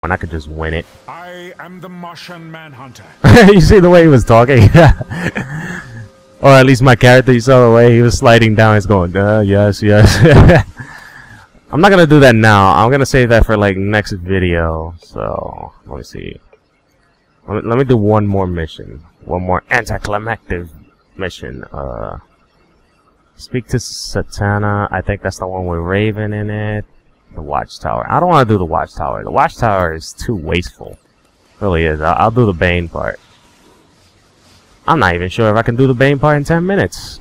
when I could just win it. I am the Martian Manhunter. You see the way he was talking? Or at least my character, you saw the way he was sliding down. He's going, yes, yes. I'm not gonna do that now. I'm gonna save that for like next video. So let me see. Let me do one more mission. One more anticlimactic mission. Speak to Satana. I think that's the one with Raven in it. The Watchtower. I don't want to do the Watchtower. The Watchtower is too wasteful. It really is. I'll do the Bane part. I'm not even sure if I can do the Bane part in 10 minutes.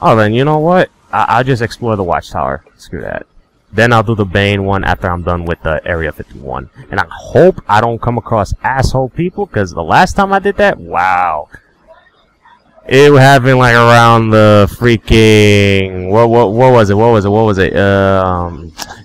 Oh, then you know what? I'll just explore the Watchtower. Screw that. Then I'll do the Bane one after I'm done with the Area 51. And I hope I don't come across asshole people, because the last time I did that, wow. It happened like around the freaking... What was it?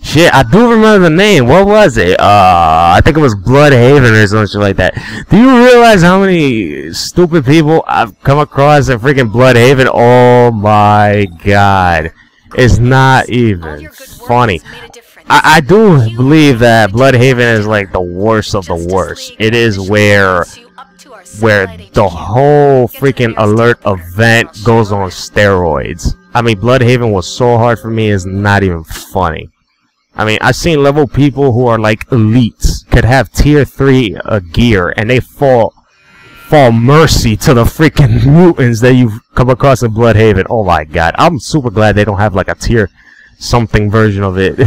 Shit, I do remember the name. What was it? I think it was Bloodhaven or something like that. Do you realize how many stupid people I've come across at freaking Bloodhaven? Oh my god. It's not even funny. I do believe that Bloodhaven is like the worst of the worst. It is where the whole freaking alert event goes on steroids. I mean, Bloodhaven was so hard for me, it's not even funny. I mean, I've seen level people who are like elites, could have tier 3 gear, and they fall mercy to the freaking mutants that you've come across in Bloodhaven. Oh my god, I'm super glad they don't have like a tier something version of it.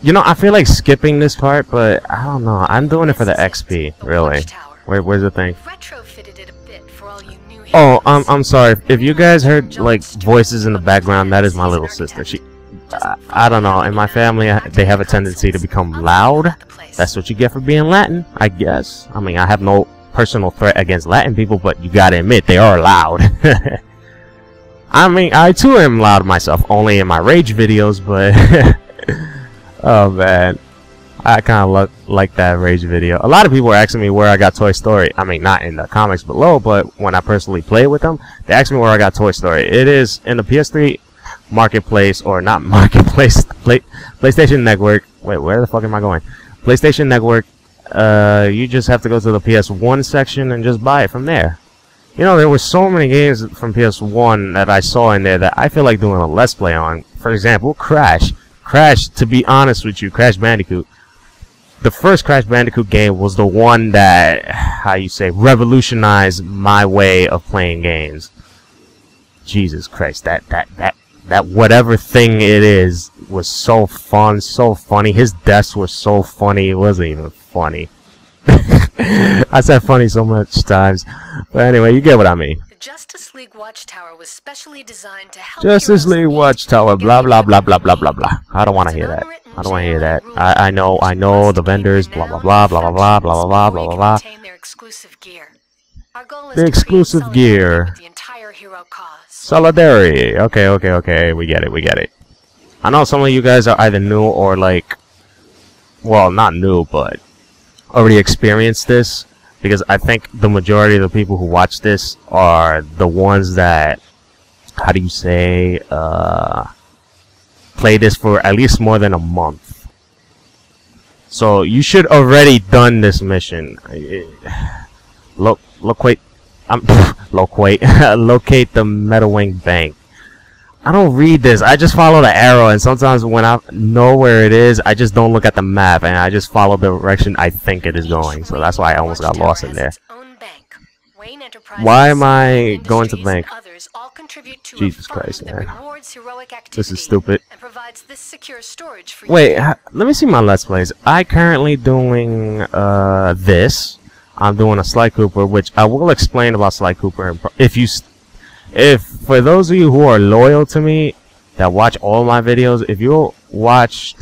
You know, I feel like skipping this part, but I don't know. I'm doing it for the XP, really. Where's the thing? Oh, I'm sorry. If you guys heard like voices in the background, that is my little sister. She, I don't know. In my family, they have a tendency to become loud. That's what you get for being Latin, I guess. I mean, I have no personal threat against Latin people, but you gotta admit they are loud. I mean, I too am loud myself, only in my rage videos, but. Oh man, I kind of like that rage video. A lot of people are asking me where I got Toy Story. I mean, not in the comments below, but when I personally play with them, they ask me where I got Toy Story. It is in the PS3 marketplace, or not marketplace, PlayStation Network. Wait, where the fuck am I going? PlayStation Network. You just have to go to the PS1 section and just buy it from there. You know, there were so many games from PS1 that I saw in there that I feel like doing a Let's Play on. For example, Crash. Crash, to be honest with you, Crash Bandicoot. The first Crash Bandicoot game was the one that, how you say, revolutionized my way of playing games. Jesus Christ, that whatever thing it is was so fun, so funny. His deaths were so funny, it wasn't even funny. I said funny so much times. But anyway, you get what I mean. Justice League Watchtower was specially designed to help Justice League Watchtower, blah blah blah blah blah blah blah. I don't want to hear that. I don't want to hear that. I know the vendors, blah blah blah blah blah blah blah blah blah blah. Their exclusive gear. The exclusive gear. Solidarity. Okay. We get it. I know some of you guys are either new or like, well, not new, but already experienced this. Because I think the majority of the people who watch this are the ones that, how do you say, play this for at least more than a month. So you should already done this mission. Locate the Meadowing Bank. I don't read this. I just follow the arrow, and sometimes when I know where it is, I just don't look at the map, and I just follow the direction I think it is going. So that's why I almost got lost in there. Why am I going to the bank? Jesus Christ, man. This is stupid. Wait, let me see my Let's Plays. I currently doing this. I'm doing a Sly Cooper, which I will explain about Sly Cooper if for those of you who are loyal to me that watch all my videos, if you watched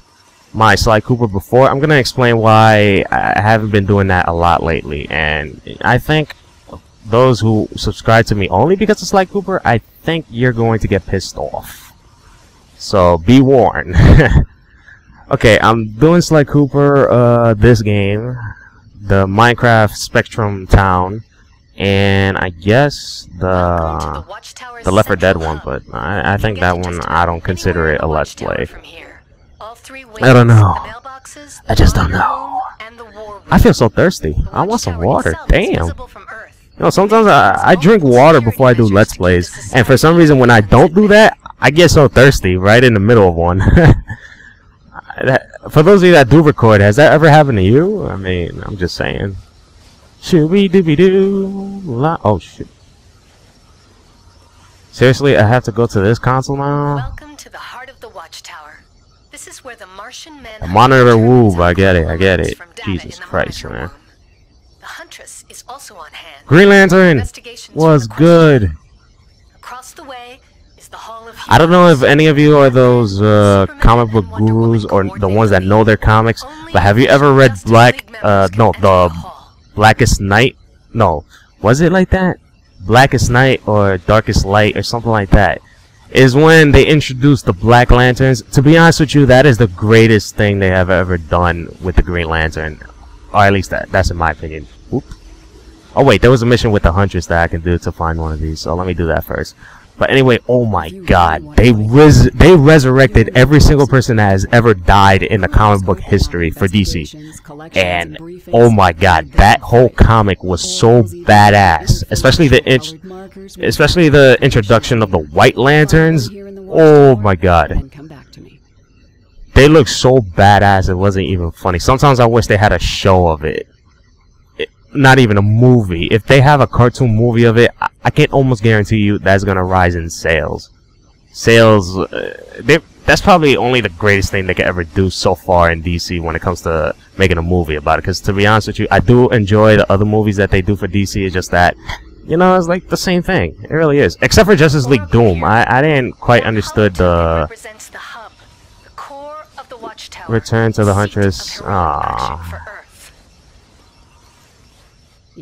my Sly Cooper before, I'm gonna explain why I haven't been doing that a lot lately. And I think those who subscribe to me only because of Sly Cooper, I think you're going to get pissed off. So be warned. Okay, I'm doing Sly Cooper, this game, the Minecraft Spectrum Town, and I guess the Left 4 Dead one, but I think that one, I don't consider it a Let's Play. All three wings, I don't know. the mailboxes, I just don't the know. room, and the war room. I feel so thirsty. The I want some Watchtower water. itself is Damn. visible from Earth. You know, sometimes I drink water before I do Let's Plays, and for some reason when I don't do that, I get so thirsty right in the middle of one. For those of you that do record, has that ever happened to you? I mean, I'm just saying. Shooby-dooby-doo. Oh, shit. Seriously, I have to go to this console now? Welcome to the heart of the Watchtower. This is where the Martian men. The monitor woob, I get it. Jesus Christ, man. The Huntress is also on hand. Green Lantern was good. Across the way is the Hall of I don't know if any of you are those comic book gurus or the ones that know their comics, but have you ever read the Blackest Night? No, was it like that? Blackest Night or Darkest Light or something like that. Is when they introduced the Black Lanterns. To be honest with you, that is the greatest thing they have ever done with the Green Lantern. Or at least that's in my opinion. Oop. Oh wait, there was a mission with the Huntress that I can do to find one of these, so let me do that first. But anyway, oh my god, they resurrected every single person that has ever died in the comic book history for DC. And oh my god, that whole comic was so badass. Especially the introduction of the White Lanterns. Oh my god. They look so badass, it wasn't even funny. Sometimes I wish they had a show of it. Not even a movie. If they have a cartoon movie of it, I can almost guarantee you that's gonna rise in sales. That's probably only the greatest thing they could ever do so far in DC when it comes to making a movie about it. Because to be honest with you, I do enjoy the other movies that they do for DC. It's just that, you know, it's like the same thing. It really is. Except for Justice League Doom. I didn't quite understood the Return to the Huntress. Aww.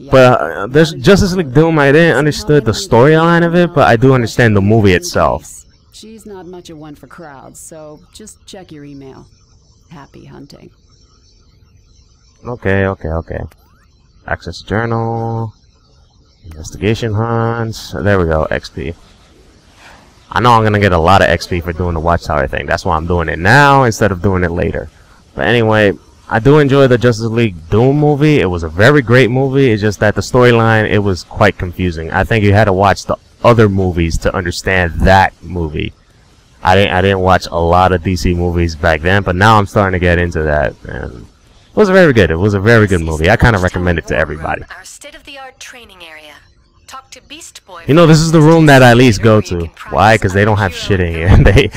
But there's Justice League Doom. I didn't understand the storyline of it, but I do understand the movie itself. She's not much of one for crowds, so just check your email. Happy hunting. Okay. Access journal. Investigation hunts. There we go. XP. I know I'm gonna get a lot of XP for doing the Watchtower thing. That's why I'm doing it now instead of doing it later. But anyway, I do enjoy the Justice League Doom movie. It was a very great movie. It's just that the storyline, it was quite confusing. I think you had to watch the other movies to understand that movie. I didn't watch a lot of DC movies back then, but now I'm starting to get into that. And it was very good. It was a very good movie. I kind of recommend it to everybody. Our state-of-the-art training area. Talk to Beast Boy. You know, this is the room that I at least go to. Why? Because they don't have shit in here.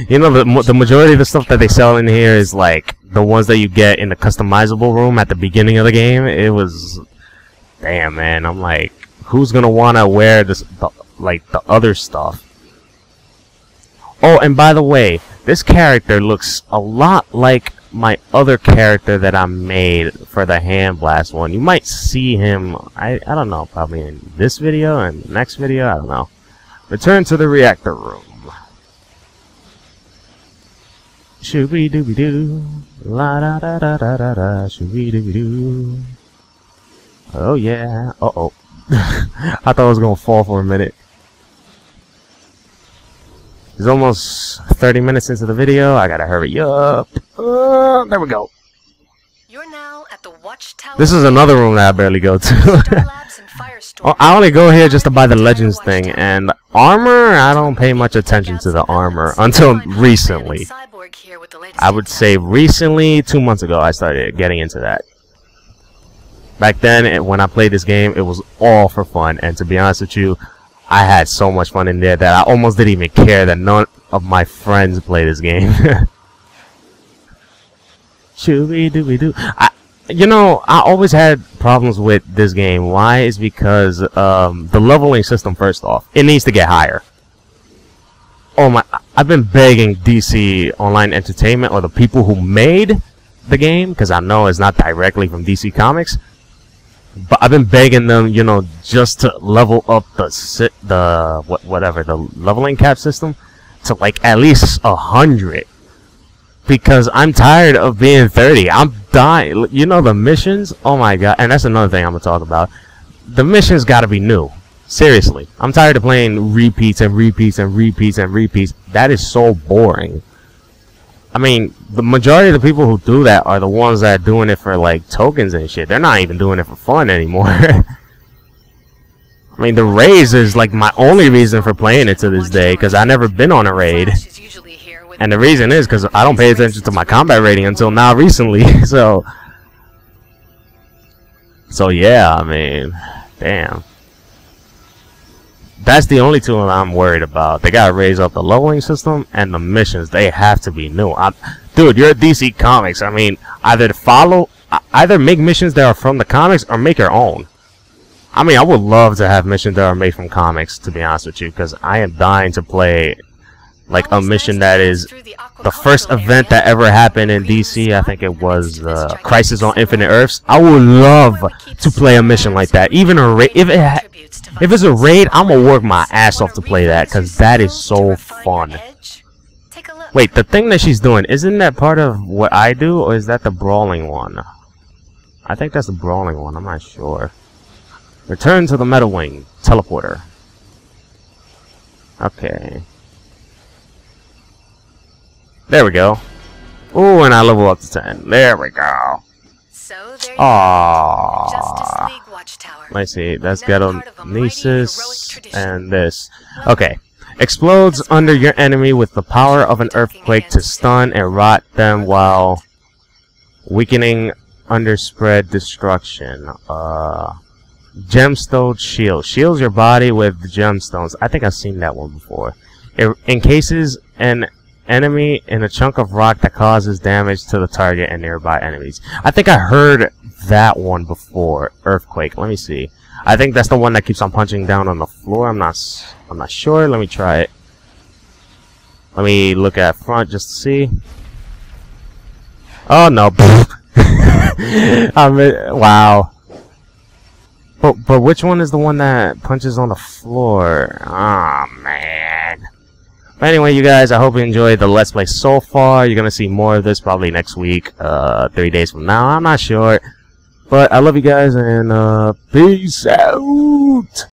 You know, the majority of the stuff that they sell in here is like the ones that you get in the customizable room at the beginning of the game. It was, damn, man. I'm like, who's gonna wanna wear this, the other stuff? Oh, and by the way, this character looks a lot like my other character that I made for the Hand Blast one. You might see him, I don't know, probably in this video and the next video, I don't know. Return to the reactor room. Shooby dooby doo, la da da da da da da, shooby dooby doo. Oh yeah, uh-oh. I thought I was gonna fall for a minute. It's almost 30 minutes into the video. I gotta hurry up. There we go. You're now at the Watchtower. This is another room that I barely go to. Oh, I only go here just to buy the Legends thing, and armor, I don't pay much attention to the armor until recently. I would say recently, 2 months ago, I started getting into that. Back then, when I played this game, it was all for fun, and to be honest with you, I had so much fun in there that I almost didn't even care that none of my friends play this game. Shooby-dooby-doo. You know, I always had problems with this game. Why? Is because the leveling system, first off, it needs to get higher. Oh my, I've been begging DC Online Entertainment, or the people who made the game, because I know it's not directly from DC Comics, but I've been begging them, you know, just to level up the leveling cap system to like at least 100. Because I'm tired of being 30. I'm dying. You know, the missions? Oh my god. And that's another thing I'm going to talk about. The missions got to be new. Seriously. I'm tired of playing repeats and repeats and repeats and repeats. That is so boring. I mean, the majority of the people who do that are the ones that are doing it for like tokens and shit. They're not even doing it for fun anymore. I mean, the raids is like my only reason for playing it to this day, because I never been on a raid. And the reason is because I don't pay attention to my combat rating until now recently. So yeah, I mean, damn. That's the only two I'm worried about. They gotta raise up the leveling system and the missions. They have to be new. Dude, you're at DC Comics. I mean, either make missions that are from the comics or make your own. I mean, I would love to have missions that are made from comics, to be honest with you, because I am dying to play like a mission that is the first event that ever happened in DC. I think it was Crisis on Infinite Earths. I would love to play a mission like that. Even a raid, if it's a raid, I'm gonna work my ass off to play that, because that is so fun. Wait, the thing that she's doing, isn't that part of what I do, or is that the brawling one? I think that's the brawling one. I'm not sure. Return to the Metal Wing teleporter. Okay. There we go. Ooh, and I level up to 10. There we go. So there you Aww. Justice League Watchtower. Let's see. That's Now part of a mighty Getonesis heroic tradition. and this. Okay. Explodes under your enemy with the power of an earthquake to stun and rot them while weakening underspread destruction. Gemstone shield. Shields your body with gemstones. I think I've seen that one before. It encases an enemy in a chunk of rock that causes damage to the target and nearby enemies. I think I heard that one before. Earthquake. Let me see. I think that's the one that keeps on punching down on the floor. I'm not sure. Let me try it. Let me look at front just to see. Oh no. Wow. But which one is the one that punches on the floor? Oh man. But anyway, you guys, I hope you enjoyed the Let's Play so far. You're gonna see more of this probably next week, 3 days from now. I'm not sure. But I love you guys, and peace out!